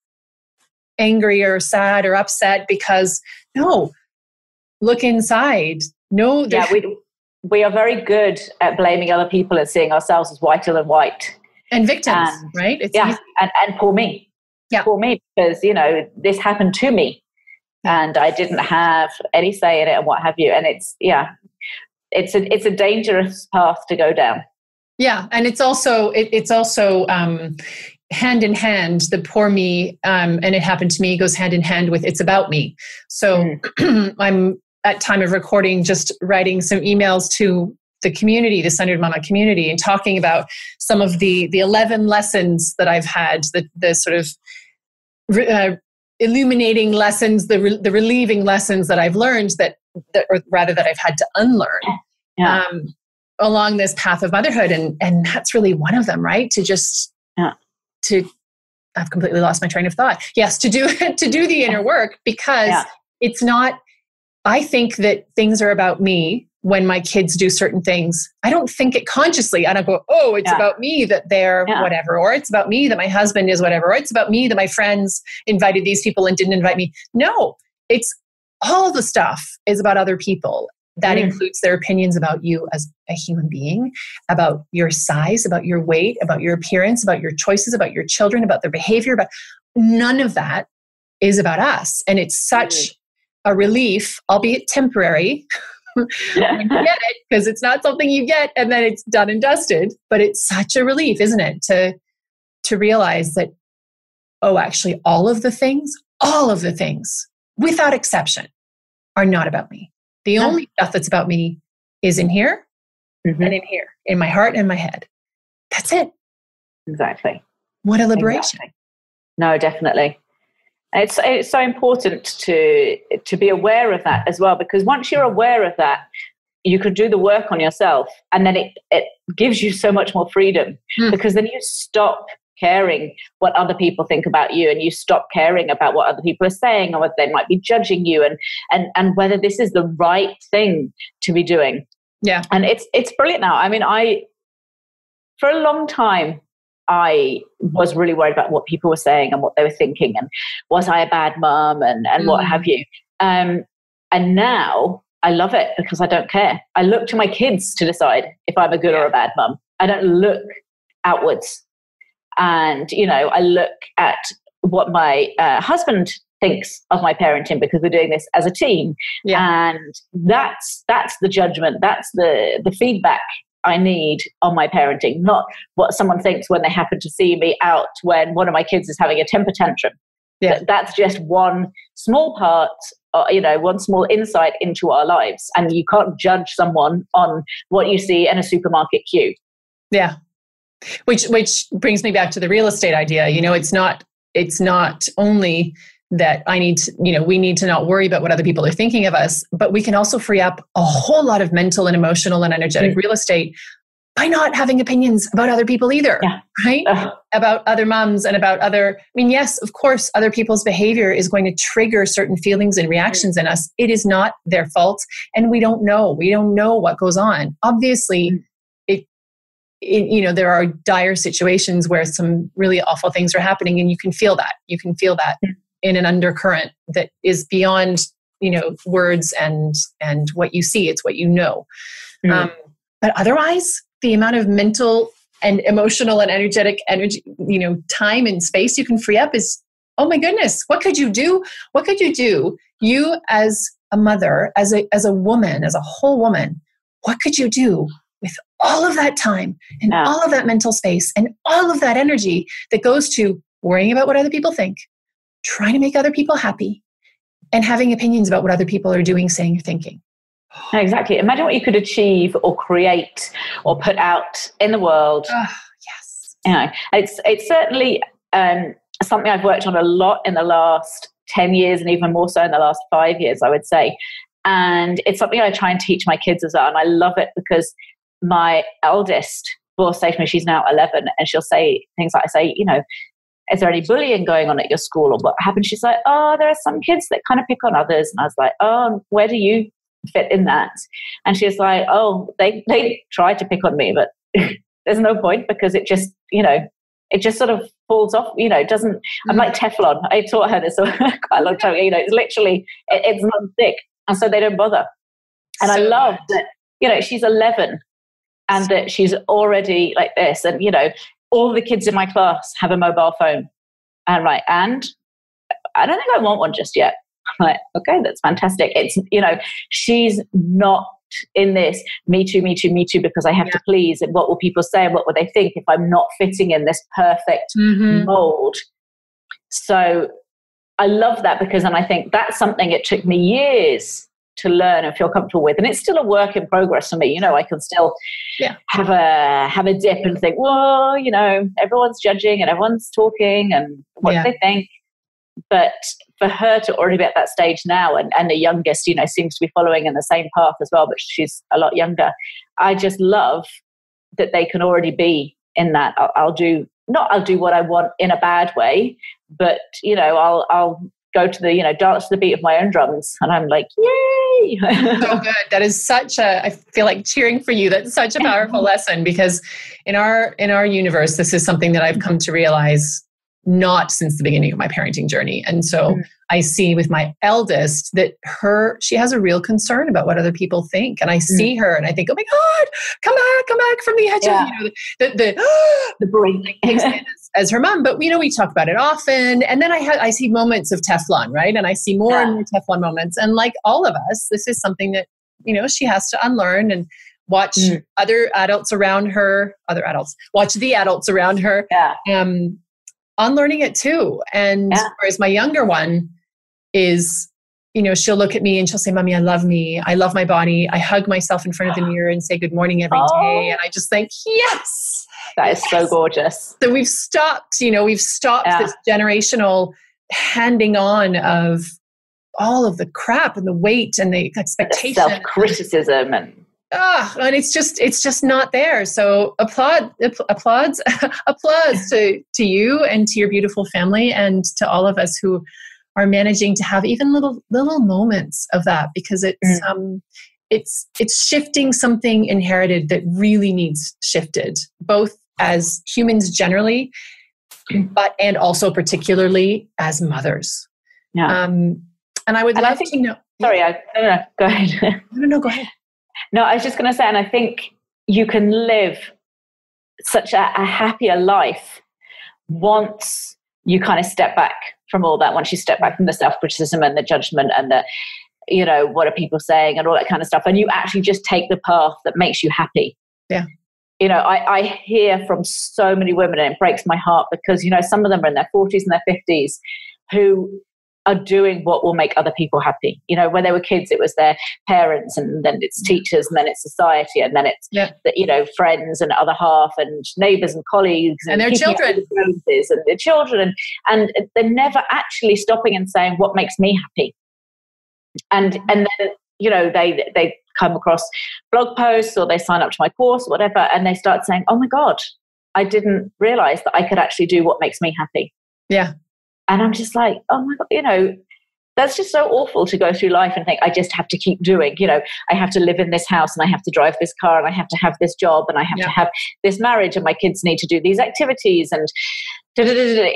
angry or sad or upset because look inside. We are very good at blaming other people and seeing ourselves as whiter than white and victims, right? It's easy. And poor me. Yeah, poor me, because this happened to me and I didn't have any say in it and what have you. And it's a dangerous path to go down. Yeah, and it's also hand in hand, the poor me, and it happened to me, goes hand in hand with it's about me. So I'm at time of recording just writing some emails to the community, the Centered Mama community, and talking about some of the 11 lessons that I've had, the sort of illuminating lessons, the relieving lessons that I've learned that I've had to unlearn along this path of motherhood, and that's really one of them, right? I've completely lost my train of thought. Yes, to do the inner work, because it's not, I think that things are about me when my kids do certain things. I don't think it consciously. I don't go, it's about me that they're whatever, or it's about me that my husband is whatever, or it's about me that my friends invited these people and didn't invite me. No, it's all the stuff is about other people. That includes their opinions about you as a human being, about your size, about your weight, about your appearance, about your choices, about your children, about their behavior. But none of that is about us. And it's such a relief, albeit temporary, when you get it, because it's not something you get and then it's done and dusted. But it's such a relief, isn't it, to realize that, oh, actually, all of the things, without exception, are not about me. The only stuff that's about me is in here and in here, in my heart and my head. That's it. Exactly. What a liberation. Exactly. No, definitely. It's so important to be aware of that as well, because once you're aware of that, you can do the work on yourself, and then it gives you so much more freedom, because then you stop caring what other people think about you, and you stop caring about what other people are saying, or whether they might be judging you, and whether this is the right thing to be doing. Yeah. And it's brilliant now. I mean, for a long time, I was really worried about what people were saying and what they were thinking, and was I a bad mum, and what have you. And now I love it, because I don't care. I look to my kids to decide if I'm a good or a bad mum. I don't look outwards. And, I look at what my husband thinks of my parenting, because we're doing this as a team. Yeah. And that's the judgment. That's the feedback I need on my parenting, not what someone thinks when they happen to see me out when one of my kids is having a temper tantrum. Yeah. That's just one small part, one small insight into our lives. And you can't judge someone on what you see in a supermarket queue. Yeah. Which brings me back to the real estate idea. It's not only that we need to not worry about what other people are thinking of us, but we can also free up a whole lot of mental and emotional and energetic real estate by not having opinions about other people either, right? About other moms and about yes, of course, other people's behavior is going to trigger certain feelings and reactions in us. It is not their fault. And we don't know what goes on. Obviously, there are dire situations where some really awful things are happening, and you can feel that. You can feel that in an undercurrent that is beyond, words and what you see. It's what you know. But otherwise, the amount of mental and emotional and energetic energy, time and space you can free up is, oh my goodness, what could you do? What could you do? You as a mother, as a woman, as a whole woman, what could you do with all of that time and all of that mental space and all of that energy that goes to worrying about what other people think, trying to make other people happy, and having opinions about what other people are doing, saying, or thinking? Exactly. Imagine what you could achieve or create or put out in the world. Yes. It's certainly something I've worked on a lot in the last 10 years, and even more so in the last 5 years, I would say. And it's something I try and teach my kids as well. And I love it, because my eldest will say to me, she's now 11, and she'll say things like, is there any bullying going on at your school, or what happened? She's like, oh, there are some kids that kind of pick on others. And I was like, oh, where do you fit in that? And she's like, oh, they try to pick on me, but there's no point, because it just sort of falls off, doesn't, I'm like Teflon. I taught her this quite a long time, it's literally, it's not thick. And so they don't bother. And so I love that, she's 11 and that she's already like this. And, all the kids in my class have a mobile phone. And and I don't think I want one just yet. I'm like, okay, that's fantastic. It's, she's not in this me too, because I have to please, and what will people say, and what will they think if I'm not fitting in this perfect mold. So I love that, because then I think that's something it took me years to learn and feel comfortable with, and it's still a work in progress for me. I can still have a dip and think, well, everyone's judging and everyone's talking and what do they think. But for her to already be at that stage now, and the youngest, seems to be following in the same path as well, but she's a lot younger. I just love that they can already be in that. I'll do what I want in a bad way, but I'll go to the, dance to the beat of my own drums. And I'm like, yay. So good. That is I feel like cheering for you. That's such a powerful lesson, because in our universe, this is something that I've come to realize not since the beginning of my parenting journey. And so I see with my eldest that she has a real concern about what other people think. And I see her and I think, oh my God, come back from the edge of, the brink as her mom. But, we talk about it often. And then I see moments of Teflon, right? And I see more and more Teflon moments. And like all of us, this is something that, she has to unlearn and watch other adults around her, watch the adults around her, unlearning it too. And whereas my younger one is, she'll look at me and she'll say, Mommy, I love me. I love my body. I hug myself in front of the mirror and say good morning every day. And I just think, yes. That is so gorgeous. So we've stopped this generational handing on of all of the crap and the weight and the expectation. The self-criticism and it's just not there. So applause to you and to your beautiful family and to all of us who are managing to have even little moments of that, because it's shifting something inherited that really needs shifted, both as humans generally, and also particularly as mothers. Yeah. And I would love to know. Sorry, no, go ahead. No, go ahead. No, I was just going to say, and I think you can live such a happier life once you kind of step back from all that, once you step back from the self-criticism and the judgment and the, what are people saying and all that kind of stuff. And you actually just take the path that makes you happy. Yeah. I hear from so many women, and it breaks my heart because, some of them are in their 40s and their 50s who are doing what will make other people happy. When they were kids, it was their parents, and then it's teachers, and then it's society, and then it's friends and other half, and neighbors and colleagues, and their children, and their children, and they're never actually stopping and saying what makes me happy. And then they come across blog posts or they sign up to my course or whatever, and they start saying, "Oh my God, I didn't realize that I could actually do what makes me happy." Yeah. And I'm just like, oh my God, that's just so awful to go through life and think, I just have to keep doing, I have to live in this house and I have to drive this car and I have to have this job and I have to have this marriage and my kids need to do these activities and And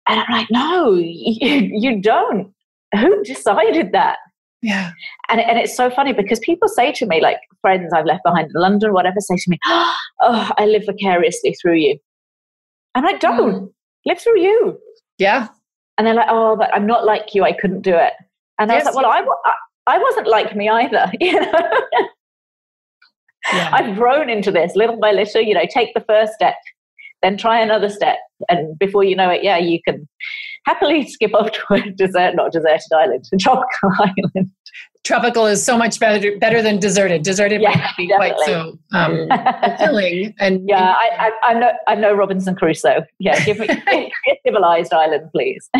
I'm like, no, you don't. Who decided that? Yeah. And it's so funny because people say to me, like friends I've left behind in London, whatever, say to me, oh, I live vicariously through you. I'm like, don't live through you. Yeah. And they're like, oh, but I'm not like you. I couldn't do it. And I was like, well, I wasn't like me either. I've grown into this little by little, take the first step, then try another step. And before you know it, you can happily skip off to a not deserted island, a tropical island. Tropical is so much better than deserted. Deserted might not be quite so fulfilling. And I'm no Robinson Crusoe. Yeah, give me a civilized island, please.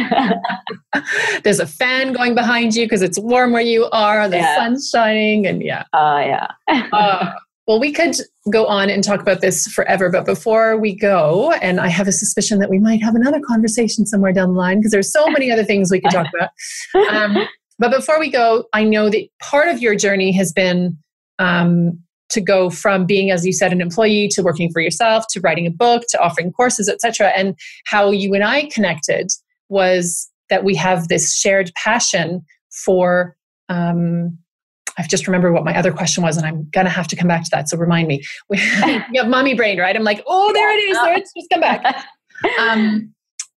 There's a fan going behind you because it's warm where you are. The sun's shining, and well, we could go on and talk about this forever, but before we go, and I have a suspicion that we might have another conversation somewhere down the line because there's so many other things we could talk about. But before we go, I know that part of your journey has been to go from being, as you said, an employee to working for yourself, to writing a book, to offering courses, etc. And how you and I connected was that we have this shared passion for, I've just remembered what my other question was, and I'm going to have to come back to that. So remind me. You have mommy brain, right? I'm like, oh, there it is. There it's just come back.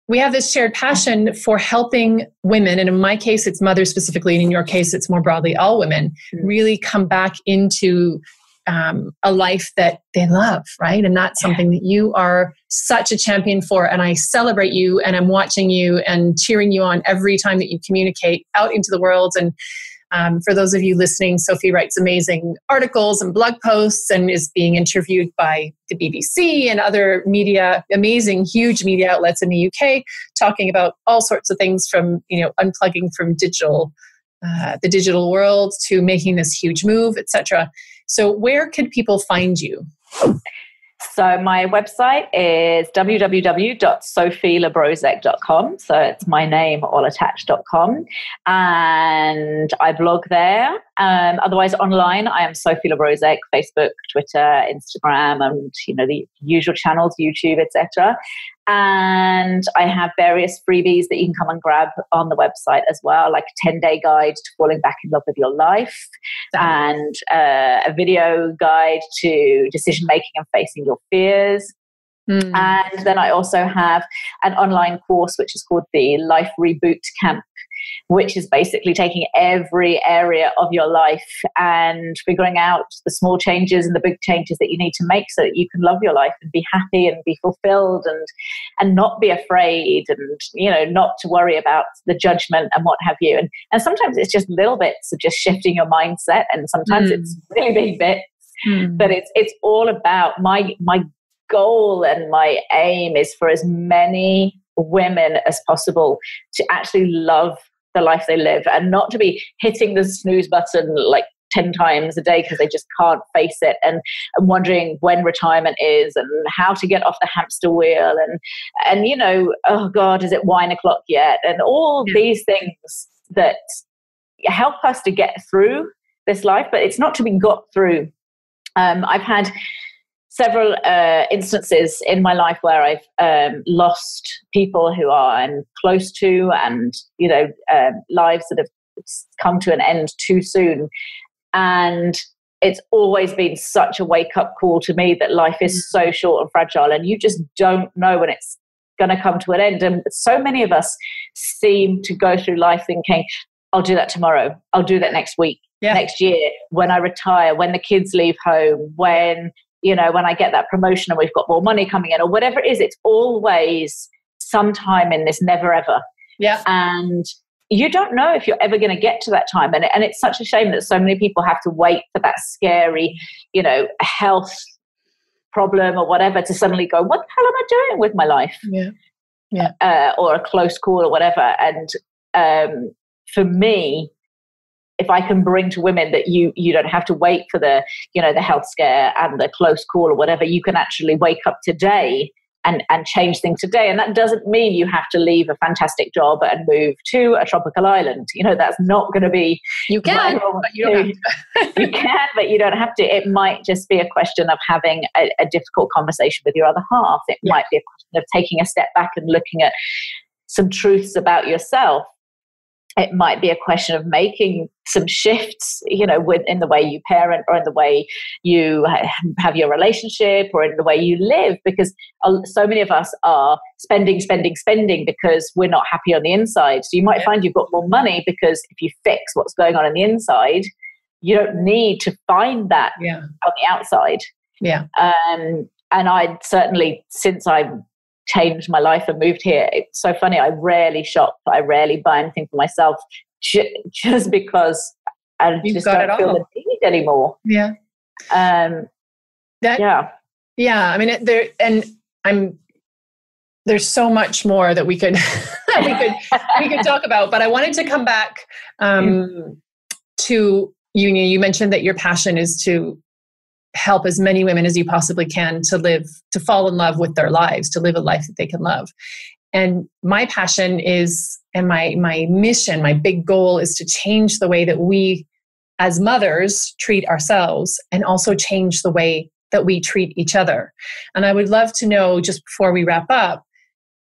We have this shared passion for helping women, and in my case, it's mothers specifically, and in your case, it's more broadly all women, really come back into a life that they love, right? And that's something that you are such a champion for, and I celebrate you, and I'm watching you and cheering you on every time that you communicate out into the world. And for those of you listening, Sophie writes amazing articles and blog posts and is being interviewed by the BBC and other media, amazing, huge media outlets in the UK, talking about all sorts of things from, unplugging from the digital world to making this huge move, etc. So where could people find you? So my website is www.sophielebrozec.com. So it's my name all attached.com. And I blog there Otherwise, online, I am Sophie Le Brozec, Facebook, Twitter, Instagram, and the usual channels, YouTube, etc. And I have various freebies that you can come and grab on the website as well, like a 10-day guide to falling back in love with your life, and a video guide to decision making and facing your fears. And then I also have an online course which is called the Life Reboot Camp, which is basically taking every area of your life and figuring out the small changes and the big changes that you need to make so that you can love your life and be happy and be fulfilled and not be afraid and, not to worry about the judgment and what have you. And sometimes it's just little bits of just shifting your mindset, and sometimes it's really big bits. But it's all about my goal, and my aim is for as many women as possible to actually love the life they live, and not to be hitting the snooze button like 10 times a day because they just can't face it, and wondering when retirement is and how to get off the hamster wheel, and oh God, is it wine o'clock yet? And all these things that help us to get through this life, but it's not to be got through. I've had several instances in my life where I've lost people who I'm close to, and lives that have come to an end too soon. And it's always been such a wake-up call to me that life is so short and fragile, and you just don't know when it's going to come to an end. And so many of us seem to go through life thinking, I'll do that tomorrow, I'll do that next week, next year, when I retire, when the kids leave home, when I get that promotion and we've got more money coming in, or whatever it is. It's always sometime in this never ever. Yeah. And you don't know if you're ever going to get to that time. And it's such a shame that so many people have to wait for that scary, health problem or whatever to suddenly go, what the hell am I doing with my life? Or a close call or whatever. And for me, if I can bring to women that you don't have to wait for the health scare and the close call or whatever, you can actually wake up today and change things today. And that doesn't mean you have to leave a fantastic job and move to a tropical island. That's not going to be... You can, but you don't have to. You can, but you don't have to. It might just be a question of having a difficult conversation with your other half. It might be a question of taking a step back and looking at some truths about yourself. It might be a question of making some shifts, in the way you parent, or in the way you have your relationship, or in the way you live, because so many of us are spending because we're not happy on the inside. So you might find you've got more money because if you fix what's going on the inside, you don't need to find that on the outside. And I certainly, since I've changed my life and moved here, it's so funny, I rarely shop, I rarely buy anything for myself, just because I just don't feel the need anymore. I mean, there's so much more that we could we could talk about, but I wanted to come back to you mentioned that your passion is to help as many women as you possibly can to fall in love with their lives, to live a life that they can love. And my passion is, and my mission, my big goal is to change the way that we as mothers treat ourselves, and also change the way that we treat each other. And I would love to know, just before we wrap up,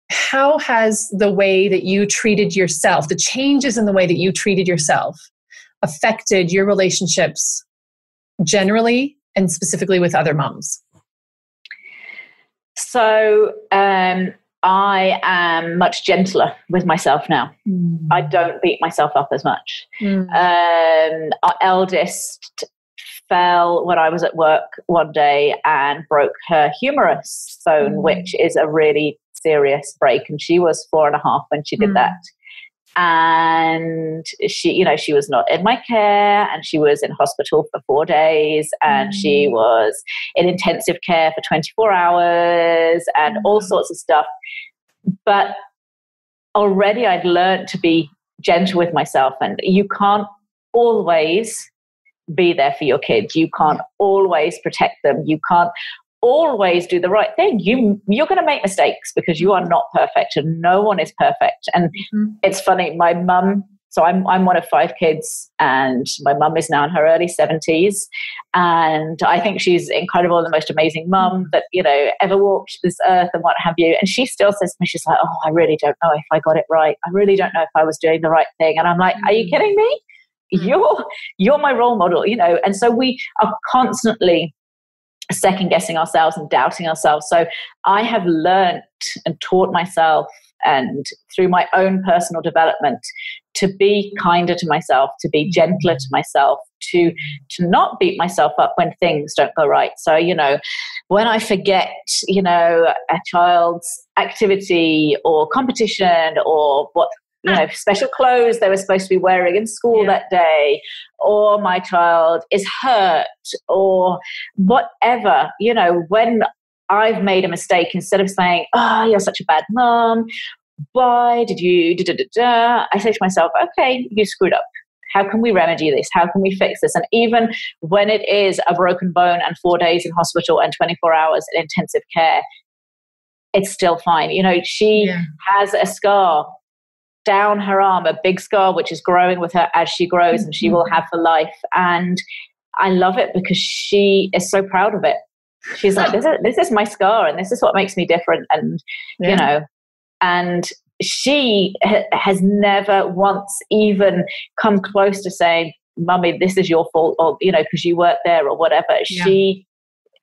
how has the way that you treated yourself, the changes in the way that you treated yourself, affected your relationships generally and specifically with other moms? So I am much gentler with myself now. I don't beat myself up as much. Our eldest fell when I was at work one day and broke her humerus bone, which is a really serious break. And she was 4.5 when she did that. And she was not in my care, and she was in hospital for 4 days, and she was in intensive care for 24 hours and all sorts of stuff. But already I'd learned to be gentle with myself, and you can't always be there for your kids. You can't always protect them. You can't always do the right thing. You're going to make mistakes because you are not perfect, and no one is perfect. And it's funny, my mum So I'm one of 5 kids, and my mum is now in her early 70s. And I think she's incredible and the most amazing mum that, ever walked this earth and what have you. And she still says to me, she's like, oh, I really don't know if I got it right. I really don't know if I was doing the right thing. And I'm like, are you kidding me? You're my role model, And so we are constantly second guessing ourselves and doubting ourselves. So I have learned and taught myself, and through my own personal development, to be kinder to myself, to be gentler to myself, to not beat myself up when things don't go right. So, when I forget, a child's activity or competition, or what, special clothes they were supposed to be wearing in school that day, or my child is hurt, or whatever, when I've made a mistake, instead of saying, oh, you're such a bad mom, why did you I say to myself, okay, you screwed up. How can we remedy this? How can we fix this? And even when it is a broken bone and 4 days in hospital and 24 hours in intensive care, it's still fine. She has a scar down her arm, a big scar, which is growing with her as she grows, and she will have for life. And I love it because she is so proud of it. She's like, this is my scar, and this is what makes me different. And, and she has never once even come close to saying, Mummy, this is your fault, or, because you weren't there or whatever. She,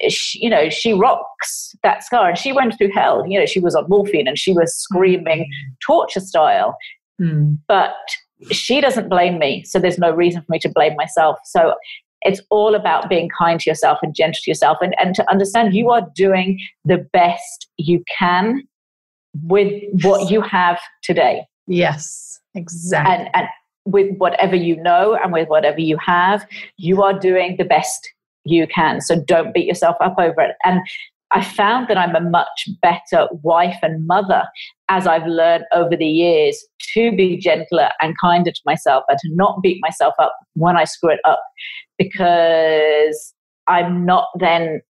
she rocks that scar, and she went through hell. She was on morphine and she was screaming torture style, but she doesn't blame me. So there's no reason for me to blame myself. So it's all about being kind to yourself and gentle to yourself, and to understand you are doing the best you can with what you have today. Yes, exactly. And with whatever and with whatever you have, you are doing the best you can. So don't beat yourself up over it. And I found that I'm a much better wife and mother as I've learned over the years to be gentler and kinder to myself, and to not beat myself up when I screw it up, because I'm not then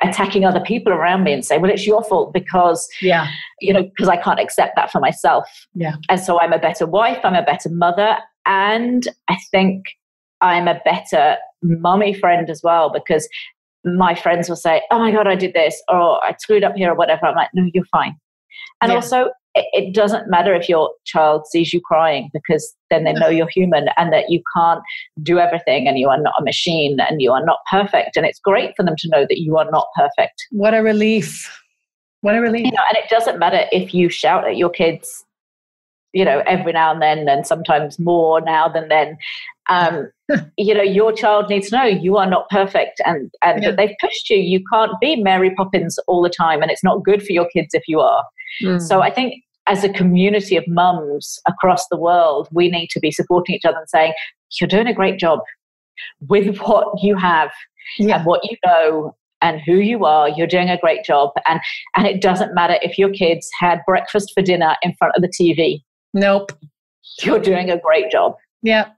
attacking other people around me and say, well, it's your fault because, because I can't accept that for myself. Yeah. And so I'm a better wife, I'm a better mother, and I think I'm a better mommy friend as well, because my friends will say, oh my God, I did this, or I screwed up here or whatever. I'm like, no, you're fine. And also, it doesn't matter if your child sees you crying, because then they know you're human and that you can't do everything, and you are not a machine, and you are not perfect. And it's great for them to know that you are not perfect. What a relief. What a relief. And it doesn't matter if you shout at your kids, every now and then, and sometimes more now than then. Your child needs to know you are not perfect, and that they've pushed you. You can't be Mary Poppins all the time, and it's not good for your kids if you are. So I think as a community of mums across the world, we need to be supporting each other and saying, you're doing a great job with what you have and what you know and who you are. You're doing a great job. And it doesn't matter if your kids had breakfast for dinner in front of the TV. Nope. You're doing a great job. Yeah.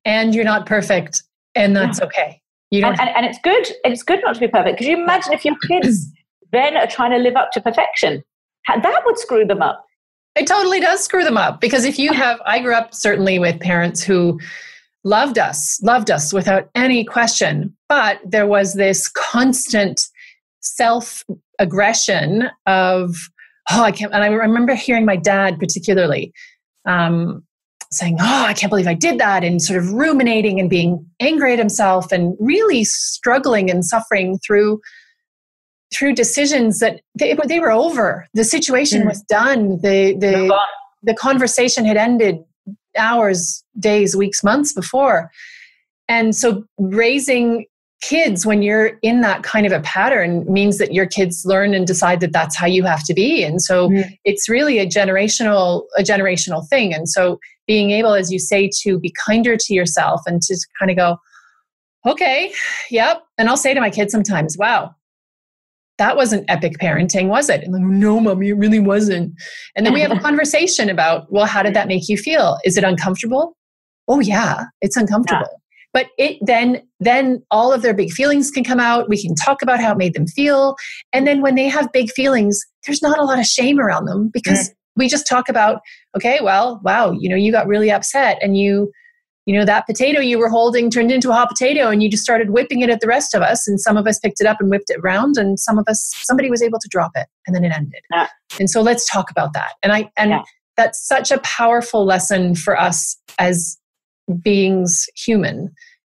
And you're not perfect, and that's okay. You don't and it's good. It's good not to be perfect, because you imagine if your kids then are trying to live up to perfection, that would screw them up. It totally does screw them up, because if you have, I grew up certainly with parents who loved us without any question, but there was this constant self-aggression of, I can't, and I remember hearing my dad particularly saying, I can't believe I did that, and sort of ruminating and being angry at himself, and really struggling and suffering through decisions that they were over. The situation was done. The conversation had ended hours, days, weeks, months before. And so raising kids when you're in that kind of a pattern means that your kids learn and decide that that's how you have to be. And so it's really a generational thing. And so being able, as you say, to be kinder to yourself and to kind of go, okay, yep. And I'll say to my kids sometimes, wow, that wasn't epic parenting, was it? And like, no, Mommy, it really wasn't. And then we have a conversation about, well, how did that make you feel? Is it uncomfortable? Oh yeah, it's uncomfortable. Yeah. But then all of their big feelings can come out. We can talk about how it made them feel. And then when they have big feelings, there's not a lot of shame around them, because we just talk about, okay, well, wow, you got really upset and that potato you were holding turned into a hot potato and you just started whipping it at the rest of us. And some of us picked it up and whipped it around, and somebody was able to drop it, and then it ended. Yeah. And so let's talk about that. And that's such a powerful lesson for us as beings human,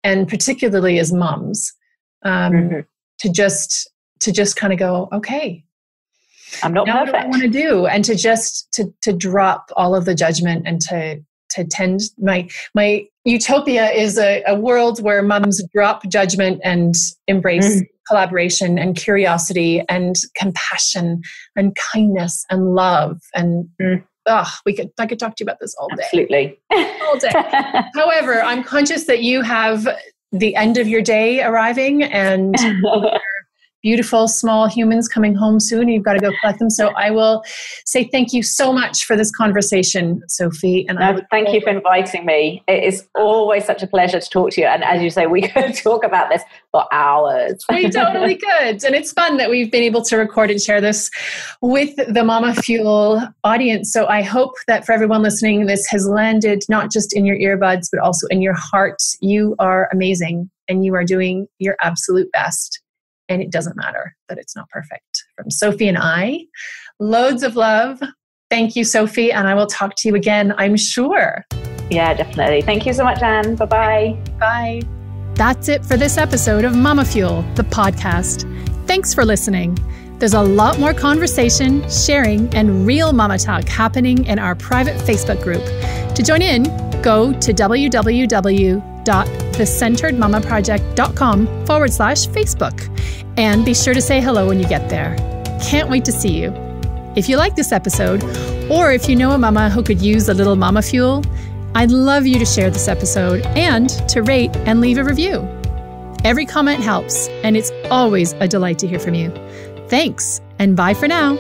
and particularly as moms, to just kind of go, okay, I'm not now perfect. What do I want to do? And to just to drop all of the judgment and to tend. My utopia is a world where moms drop judgment and embrace collaboration and curiosity and compassion and kindness and love. And I could talk to you about this all day. Absolutely. All day. However, I'm conscious that you have the end of your day arriving, and beautiful small humans coming home soon. You've got to go collect them. So I will say thank you so much for this conversation, Sophie. And thank you for inviting me. It is always such a pleasure to talk to you. And as you say, we could talk about this for hours. We totally could. And it's fun that we've been able to record and share this with the MamaFuel audience. So I hope that for everyone listening, this has landed not just in your earbuds, but also in your heart. You are amazing and you are doing your absolute best. And it doesn't matter that it's not perfect. From Sophie and I, loads of love. Thank you, Sophie. And I will talk to you again, I'm sure. Yeah, definitely. Thank you so much, Anne. Bye-bye. Bye. That's it for this episode of MamaFuel, the podcast. Thanks for listening. There's a lot more conversation, sharing, and real mama talk happening in our private Facebook group. To join in, go to www.thecenteredmamaproject.com/Facebook and be sure to say hello when you get there. Can't wait to see you. If you like this episode, or if you know a mama who could use a little mama fuel, I'd love you to share this episode and to rate and leave a review. Every comment helps, and it's always a delight to hear from you. Thanks, and bye for now.